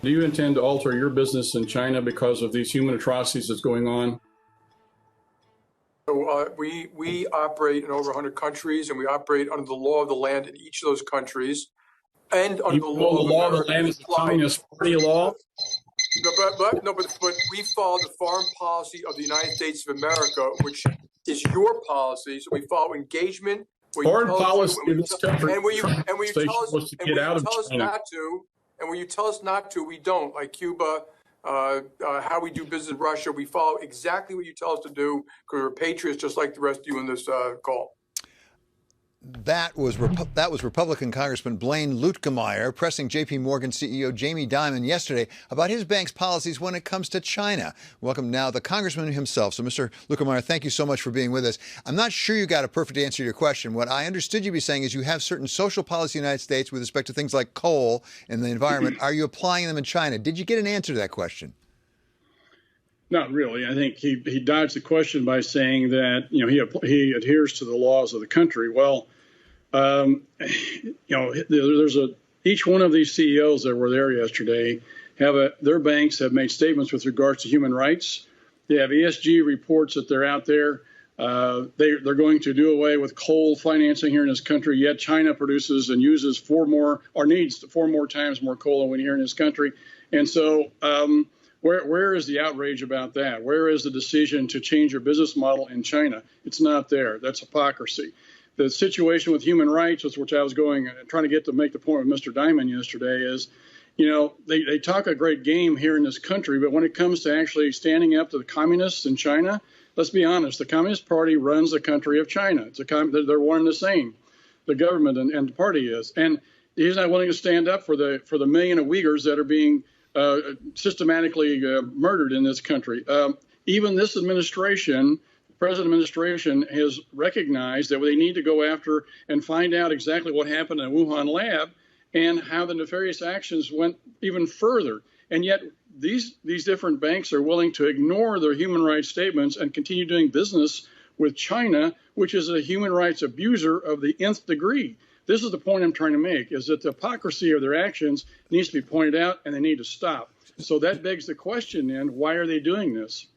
Do you intend to alter your business in China because of these human atrocities that's going on? So we operate in over 100 countries, and we operate under the law of the land in each of those countries, and under the law of the land is the Communist Party law. But we follow the foreign policy of the United States of America, which is your policy. So we follow engagement. Foreign policy in this country. And when you tell us not to, and when you tell us not to, we don't. Like Cuba, how we do business in Russia, we follow exactly what you tell us to do because we're patriots, just like the rest of you in this call. That was Republican Congressman Blaine Luetkemeyer pressing J.P. Morgan CEO Jamie Dimon yesterday about his bank's policies when it comes to China. Welcome now the congressman himself. So, Mr. Luetkemeyer, thank you so much for being with us. I'm not sure you got a perfect answer to your question. What I understood you be saying is you have certain social policy in the United States with respect to things like coal and the environment. Are you applying them in China? Did you get an answer to that question? Not really. I think he dodged the question by saying that he adheres to the laws of the country. Well, there's each one of these CEOs that were there yesterday their banks have made statements with regards to human rights. They have ESG reports that they're out there. They're going to do away with coal financing here in this country. Yet China produces and uses needs 4 more times more coal than we here in this country. And so where is the outrage about that? Where is the decision to change your business model in China? It's not there. That's hypocrisy. The situation with human rights, which I was trying to make the point with Mr. Dimon yesterday, is, they talk a great game here in this country, but when it comes to actually standing up to the communists in China, let's be honest, the Communist Party runs the country of China. They're one and the same, the government and the party is. And he's not willing to stand up for the million of Uyghurs that are being systematically murdered in this country. Even this administration, present administration, has recognized that they need to go after and find out exactly what happened in the Wuhan lab and how the nefarious actions went even further. And yet these different banks are willing to ignore their human rights statements and continue doing business with China, which is a human rights abuser of the nth degree. This is the point I'm trying to make, is that the hypocrisy of their actions needs to be pointed out and they need to stop. So that begs the question then, why are they doing this?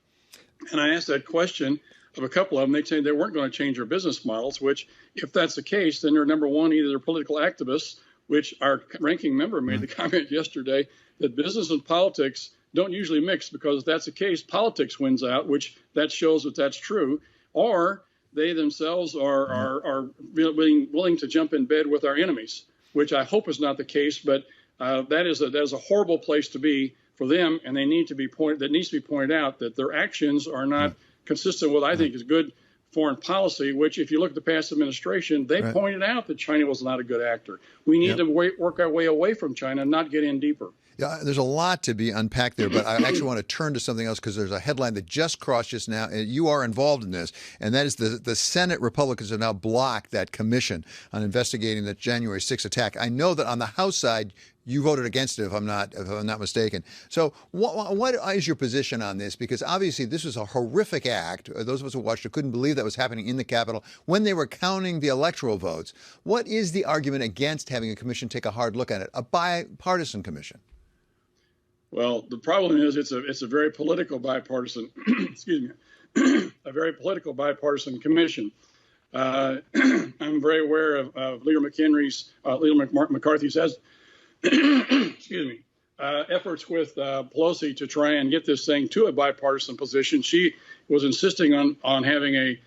And I asked that question of a couple of them. They said they weren't going to change their business models, which if that's the case, then they're number one, either they're political activists, which our ranking member made the comment yesterday that business and politics don't usually mix, because if that's the case, politics wins out, which that shows that that's true, or they themselves are willing to jump in bed with our enemies, which I hope is not the case, but that is a horrible place to be for them, and needs to be pointed out that their actions are not consistent with what I think is good foreign policy, which if you look at the past administration, they pointed out that China was not a good actor. We need to work our way away from China, not get in deeper. Yeah, there's a lot to be unpacked there, but I actually want to turn to something else because there's a headline that just crossed just now. And you are involved in this, and that is the Senate Republicans have now blocked that commission on investigating the January 6th attack. I know that on the House side, you voted against it, if I'm not mistaken. So what is your position on this? Because obviously this was a horrific act. Those of us who watched it couldn't believe that was happening in the Capitol when they were counting the electoral votes. What is the argument against having a commission take a hard look at it, a bipartisan commission? Well, the problem is it's a very political bipartisan, excuse me, a very political bipartisan commission. I'm very aware of Leader McCarthy's excuse me, efforts with Pelosi to try and get this thing to a bipartisan position. She was insisting on having a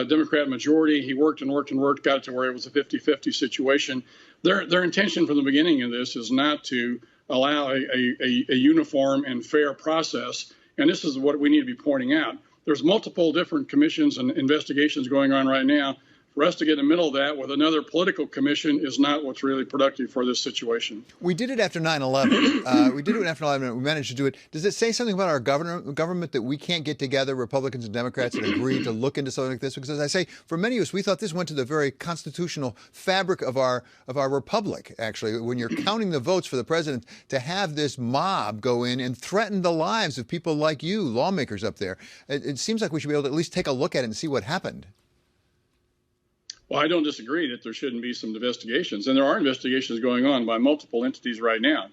Democrat majority. He worked and worked and worked, got it to where it was a 50-50 situation. Their intention from the beginning of this is not to allow a uniform and fair process. And this is what we need to be pointing out. There's multiple different commissions and investigations going on right now. For us to get in the middle of that with another political commission is not what's really productive for this situation. We did it after 9/11. We did it after 9/11. We managed to do it. Does it say something about our government that we can't get together, Republicans and Democrats, and agree to look into something like this? Because as I say, for many of us, we thought this went to the very constitutional fabric of our republic, actually. When you're counting the votes for the president, to have this mob go in and threaten the lives of people like you, lawmakers up there, it seems like we should be able to at least take a look at it and see what happened. Well, I don't disagree that there shouldn't be some investigations, and there are investigations going on by multiple entities right now.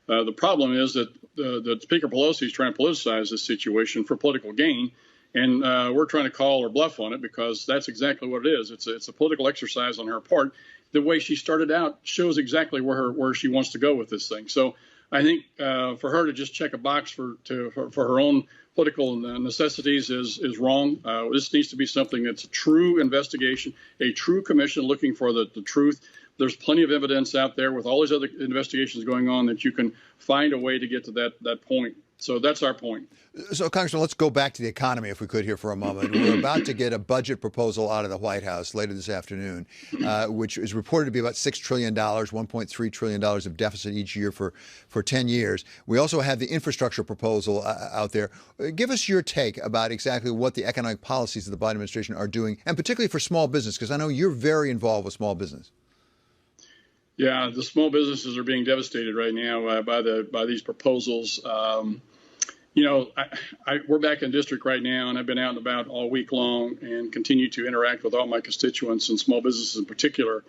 The problem is that the Speaker Pelosi is trying to politicize this situation for political gain, and we're trying to call her bluff on it because that's exactly what it is. It's a political exercise on her part. The way she started out shows exactly where she wants to go with this thing. So I think for her to just check a box for her own political necessities is wrong. This needs to be something that's a true investigation, a true commission looking for the truth. There's plenty of evidence out there with all these other investigations going on that you can find a way to get to that point. So that's our point. So, Congressman, let's go back to the economy, if we could, here for a moment. We're about to get a budget proposal out of the White House later this afternoon, which is reported to be about $6 trillion, $1.3 trillion of deficit each year for 10 years. We also have the infrastructure proposal out there. Give us your take about exactly what the economic policies of the Biden administration are doing, and particularly for small business, because I know you're very involved with small business. Yeah, the small businesses are being devastated right now by these proposals. We're back in district right now, and I've been out and about all week long and continue to interact with all my constituents and small businesses in particular.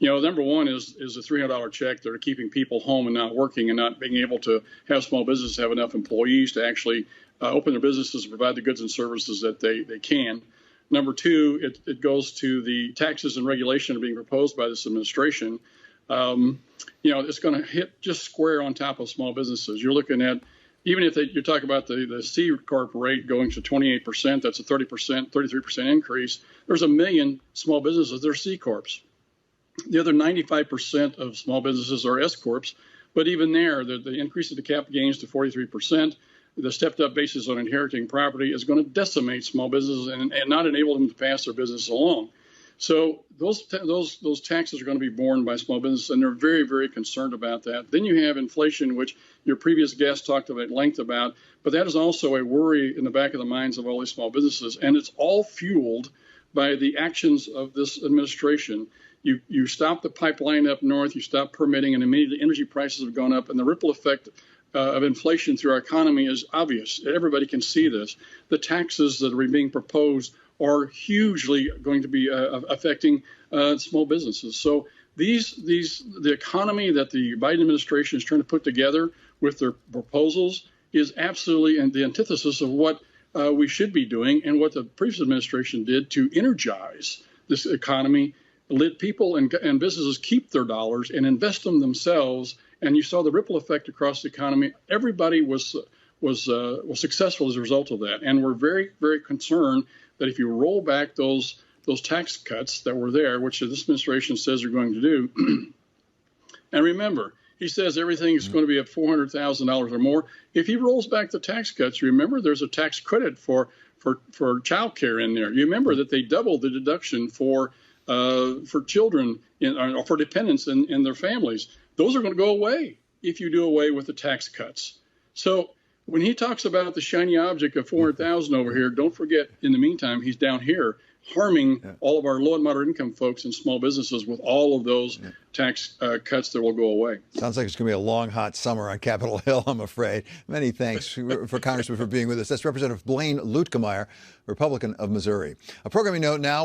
Number one is a $300 check that are keeping people home and not working and not being able to have small businesses have enough employees to actually open their businesses and provide the goods and services that they can. Number two, it goes to the taxes and regulation being proposed by this administration. It's going to hit just square on top of small businesses. You're looking at, even if you talk about the C Corp rate going to 28%, that's a 33% increase. There's 1 million small businesses that are C Corps. The other 95% of small businesses are S Corps, but even there, the increase of the cap gains to 43%, the stepped up basis on inheriting property is going to decimate small businesses and not enable them to pass their business along. So those taxes are going to be borne by small businesses, and they're very, very concerned about that. Then you have inflation, which your previous guest talked at length about, but that is also a worry in the back of the minds of all these small businesses, and it's all fueled by the actions of this administration. You stop the pipeline up north, you stop permitting, and immediately energy prices have gone up, and the ripple effect of inflation through our economy is obvious. Everybody can see this. The taxes that are being proposed are hugely going to be affecting small businesses. So the economy that the Biden administration is trying to put together with their proposals is absolutely the antithesis of what we should be doing and what the previous administration did to energize this economy, let people and businesses keep their dollars and invest them themselves. And you saw the ripple effect across the economy. Everybody was successful as a result of that. And we're very, very concerned that if you roll back those tax cuts that were there, which this administration says they're going to do, and remember, he says everything is going to be at $400,000 or more. If he rolls back the tax cuts, remember there's a tax credit for child care in there. You remember that they doubled the deduction for children or for dependents and their families. Those are going to go away if you do away with the tax cuts. So when he talks about the shiny object of 400,000 over here, don't forget, in the meantime, he's down here harming all of our low and moderate income folks and small businesses with all of those tax cuts that will go away. Sounds like it's going to be a long, hot summer on Capitol Hill, I'm afraid. Many thanks for Congressman for being with us. That's Representative Blaine Luetkemeyer, Republican of Missouri. A programming note now.